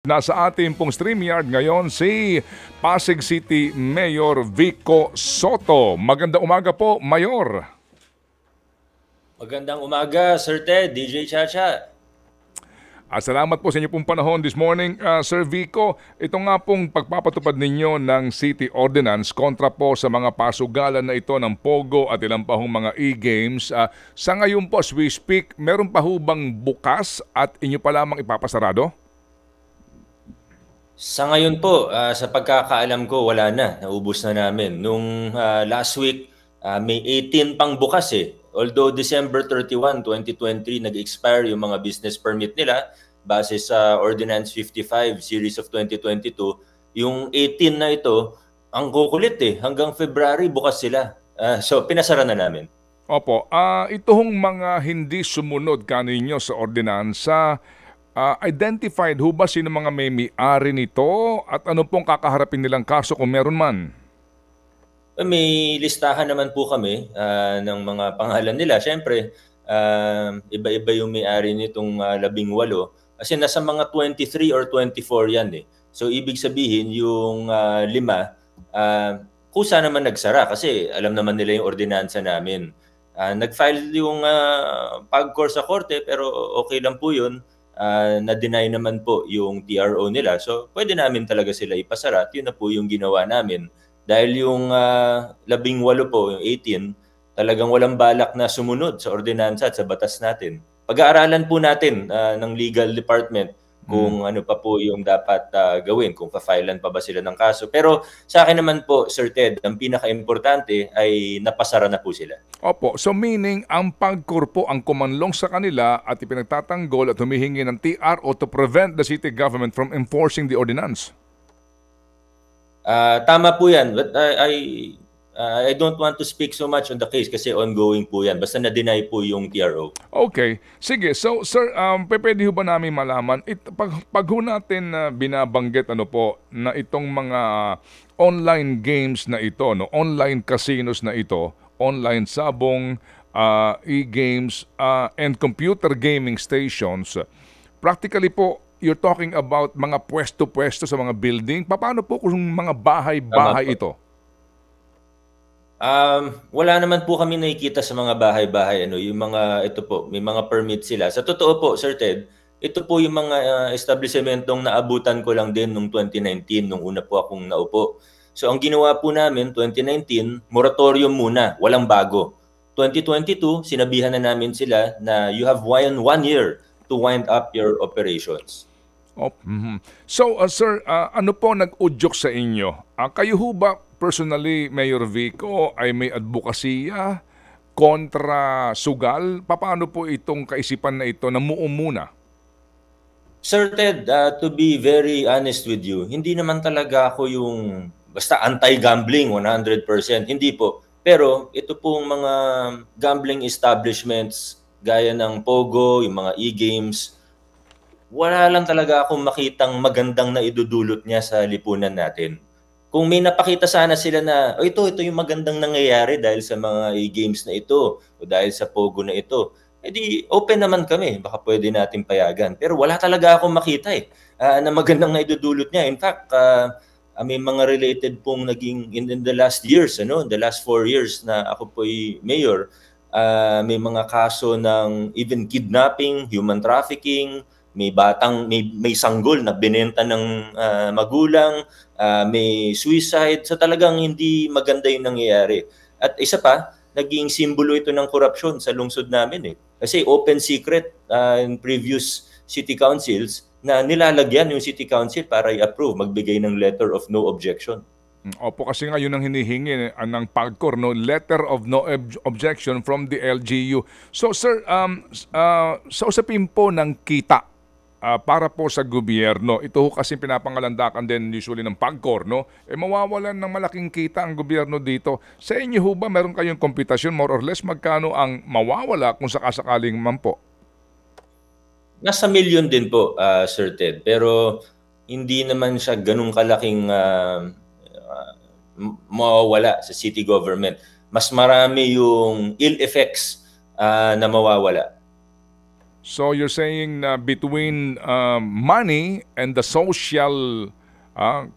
Nasa ating pong StreamYard ngayon si Pasig City Mayor Vico Soto. Magandang umaga po, Mayor. Magandang umaga, Sir Ted, DJ Chacha. Salamat po sa inyo pong panahon this morning, Sir Vico. Ito nga pong pagpapatupad ninyo ng City Ordinance kontra po sa mga pasugalan na ito ng Pogo at ilang pa hong mga e-games. Sa ngayon po, as we speak, meron pa ho bang bukas at inyo pa lamang ipapasarado? Sa ngayon po, sa pagkakaalam ko, wala na. Naubos na namin. Nung last week, may 18 pang bukas eh. Although December 31, 2023, nag-expire yung mga business permit nila base sa Ordinance 55 Series of 2022, yung 18 na ito, ang kukulit eh. Hanggang February, bukas sila. So, pinasara na namin. Opo, ito hong mga hindi sumunod kaninyo sa ordinansa, identified ho ba sino mga may-ari nito at ano pong kakaharapin nilang kaso kung meron man? May listahan naman po kami ng mga pangalan nila. Siyempre, iba-iba yung may-ari nitong 18. Kasi nasa mga 23 or 24 yan eh. So, ibig sabihin, yung 5, kusa naman nagsara kasi alam naman nila yung ordinansa namin. Nag-file yung pag-core sa korte pero okay lang po yun. Na-deny naman po yung TRO nila. So, pwede namin talaga sila ipasara at yun na po yung ginawa namin. Dahil yung 18 po, yung 18, talagang walang balak na sumunod sa ordinansa at sa batas natin. Pag-aaralan po natin ng legal department kung ano pa po yung dapat gawin, kung pa-filean pa ba sila ng kaso. Pero sa akin naman po, Sir Ted, ang pinaka-importante ay napasara na po sila. Opo, so meaning ang pagkurpo ang kumanlong sa kanila at ipinagtatanggol at humihingi ng TRO to prevent the city government from enforcing the ordinance. Tama po yan. But I don't want to speak so much on the case kasi ongoing po yan. Basta na-deny po yung TRO. Okay. Sige. So, sir, pwede ho ba namin malaman, pag ho natin binabanggit na itong mga online games na ito, no, online casinos na ito, online sabong, e-games, and computer gaming stations, practically po, you're talking about mga pwesto-pwesto sa mga building. Paano po kung mga bahay-bahay ito? Wala naman po kami nakikita sa mga bahay-bahay. Yung mga, ito po, may mga permit sila. Sa totoo po, Sir Ted, ito po yung mga establishmentong naabutan ko lang din noong 2019, nung una po akong naupo. So ang ginawa po namin, 2019, moratorium muna, walang bago. 2022, sinabihan na namin sila na you have 1 year to wind up your operations. So, sir, ano po nag-udyok sa inyo? Kayo ho ba personally, Mayor Vico, ay may advokasya kontra sugal? Paano po itong kaisipan na ito na muumuna? Sir Ted, to be very honest with you, hindi naman talaga ako yung basta anti-gambling 100%. Hindi po. Pero ito pong mga gambling establishments gaya ng Pogo, yung mga e-games, wala lang talaga akong makitang magandang na idudulot niya sa lipunan natin. Kung may napakita sana sila na, ito yung magandang nangyayari dahil sa mga e-games na ito o dahil sa Pogo na ito, edi open naman kami, baka pwede natin payagan. Pero wala talaga akong makita na magandang na idudulot niya. In fact, may mga related pong naging in the last years, in the last 4 years na ako po'y mayor, may mga kaso ng even kidnapping, human trafficking, may sanggol na binenta ng magulang, may suicide. So talagang hindi maganda yung nangyayari. At isa pa, naging simbolo ito ng korupsyon sa lungsod namin Kasi open secret in previous city councils na nilalagyan yung city council para i-approve, magbigay ng letter of no objection. Opo, kasi nga yun ang hinihingi ng PAGCOR, no? Letter of no objection from the LGU. So sir, sa usapin po ng kita, para po sa gobyerno, ito kasi pinapangalandakan din usually ng PAGCOR, no? Mawawalan ng malaking kita ang gobyerno dito. Sa inyo ho ba meron kayong komputasyon more or less magkano ang mawawala kung sakasakaling man po? Nasa milyon din po, Sir Ted. Pero hindi naman siya ganun kalaking mawawala sa city government. Mas marami yung ill effects na mawawala. So you're saying na between money and the social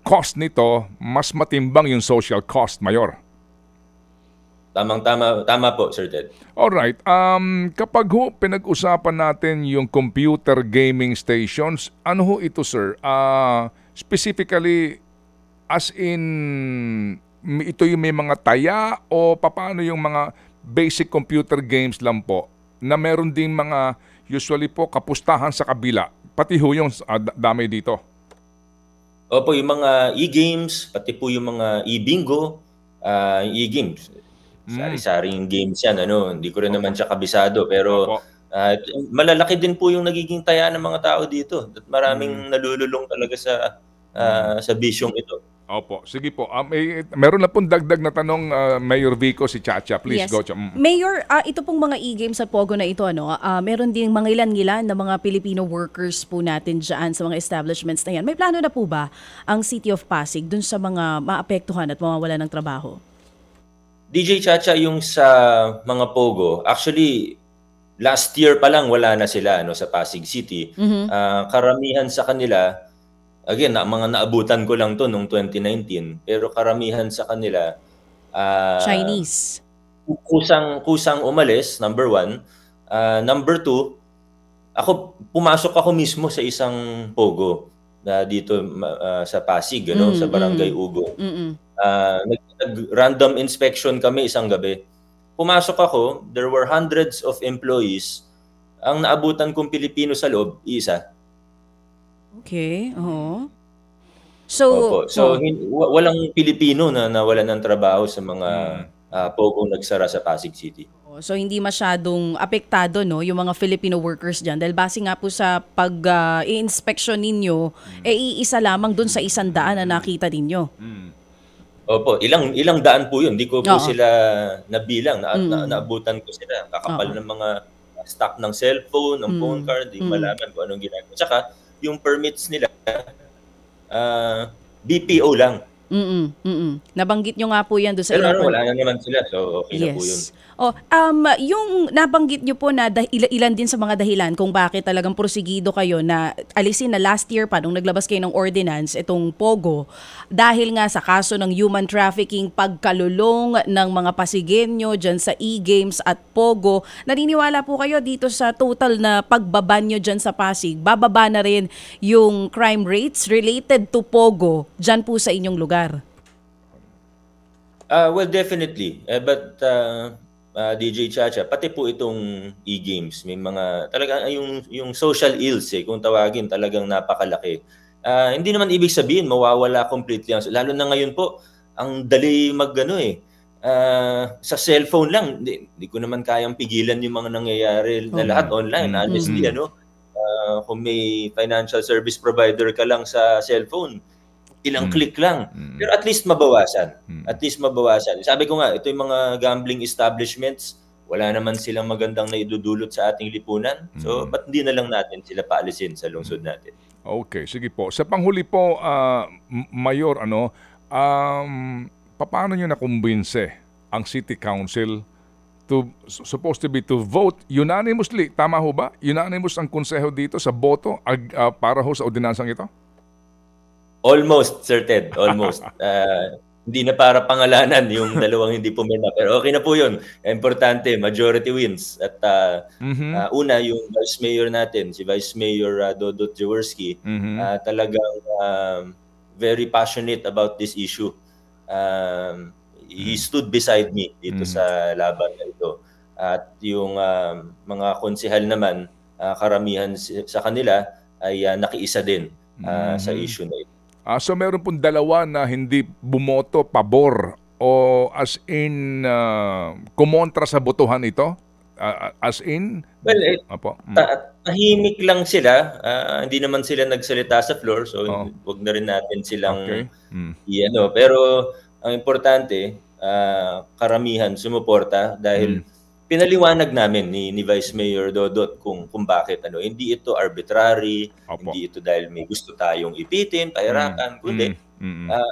cost nito, mas matimbang yung social cost, Mayor. Tama po, Sir Ted. Alright, kapag ho pinag-usapan natin yung computer gaming stations, ano ho ito, sir? Specifically, as in, ito yung may mga taya o paano yung mga basic computer games lang po na meron ding mga usually po kapustahan sa kabila, pati ho yung dami dito. Opo, yung mga e-games, pati po yung mga e-bingo, e-games. Sari-saring games yan, hindi ko rin naman siya kabisado. Pero malalaki din po yung nagiging taya ng mga tao dito. At maraming nalululong talaga sa bisyong ito. Opo, sige po. Meron na pong dagdag na tanong, Mayor Vico, si Chacha. Please, Yes. go. Mayor, ito pong mga e-games at Pogo na ito, meron din mga ilan-ilan na mga Filipino workers po natin dyan sa mga establishments na yan. May plano na po ba ang City of Pasig dun sa mga maapektuhan at mawawala ng trabaho? DJ Chacha, yung sa mga Pogo, actually, last year pa lang wala na sila sa Pasig City. Karamihan sa kanila, again, mga naabutan ko lang to noong 2019, pero karamihan sa kanila Chinese. Kusang umalis, number one. Number two, pumasok ako mismo sa isang Pogo dito sa Pasig, sa Barangay Ugo. Nag-random inspection kami isang gabi. Pumasok ako, there were hundreds of employees. Ang naabutan kong Pilipino sa loob, isa. Okay, So walang Pilipino na nawalan ng trabaho sa mga Pogong nagsara sa Pasig City. So hindi masyadong apektado yung mga Filipino workers diyan dahil base nga po sa pag-i-inspection ninyo iisa lamang dun sa 100 na nakita ninyo. Opo, ilang daan po 'yun. Hindi ko po sila nabilang, naabutan ko sila. Kakapal ng mga stock ng cellphone, ng phone card, hindi malaman kung anong ginagawa. Tsaka yung permits nila BPO lang. Nabanggit nyo nga po yan doon sa pero wala na naman sila, so okay na po yun. Yung nabanggit nyo po na ilan din sa mga dahilan kung bakit talagang prosigido kayo na alisin na last year pa nung naglabas kayo ng ordinance itong Pogo dahil nga sa kaso ng human trafficking, pagkalulong ng mga Pasigenyo dyan sa e-games at Pogo. Naniniwala po kayo dito sa total na pagbaban nyo dyan sa Pasig, bababa na rin yung crime rates related to Pogo dyan po sa inyong lugar? Well, definitely. But DJ Chacha, pati po itong e-games, may mga talaga yung social ills kung tawagin, talagang napakalaki. Hindi naman ibig sabihin mawawala completely lalo na ngayon po ang dali sa cellphone lang, hindi ko naman kayang pigilan yung mga nangyayari na lahat online. Honestly, kung may financial service provider ka lang sa cellphone, ilang click lang. Pero at least mabawasan. At least mabawasan. Sabi ko nga, ito yung mga gambling establishments, wala naman silang magandang naidudulot sa ating lipunan. So, ba't hindi na lang natin sila paalisin sa lungsod natin? Okay, sige po. Sa panghuli po, Mayor, paano nyo nakumbinse ang City Council supposed to be to vote unanimously? Tama ho ba? Unanimous ang konseho dito sa boto para ho sa ordinansang ito? Almost, Sir Ted. Almost. Hindi na para pangalanan yung dalawang hindi pumirma. Pero okay na po yun. Importante, majority wins. At una, yung Vice Mayor natin, si Vice Mayor Dodot Jaworski, talagang very passionate about this issue. He stood beside me dito sa laban na ito. At yung mga konsehal naman, karamihan sa kanila ay nakiisa din sa issue na ito. So meron pong dalawa na hindi bumoto pabor o as in kumontra sa botohan ito? As in? Well, tahimik lang sila. Hindi naman sila nagsalita sa floor, so wag na rin natin silang Pero ang importante, karamihan sumuporta dahil pinaliwanag namin ni Vice Mayor Dodot kung bakit hindi ito arbitrary, hindi ito dahil may gusto tayong ipitin, pahirapan, kundi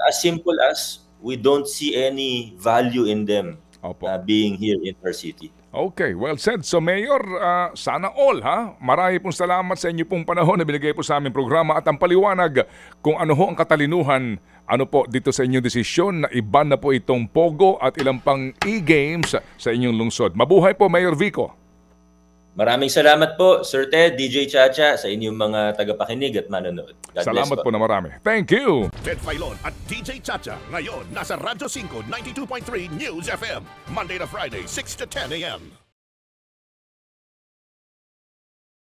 as simple as we don't see any value in them being here in our city. Okay, well said. So Mayor, sana all ha. Marami pong salamat sa inyo pong panahon na binigay po sa aming programa at ang paliwanag kung ano ho ang katalinuhan dito sa inyong desisyon na iban na po itong Pogo at ilang pang e-games sa inyong lungsod. Mabuhay po, Mayor Vico. Maraming salamat po, Sir Ted, DJ Chacha, sa inyong mga tagapakinig at manonood. God Salamat bless po na marami. Thank you. Ted Filon at DJ Chacha. Ngayon, nasa Radyo 5, 92.3 News FM. Monday to Friday, 6 to 10 a.m.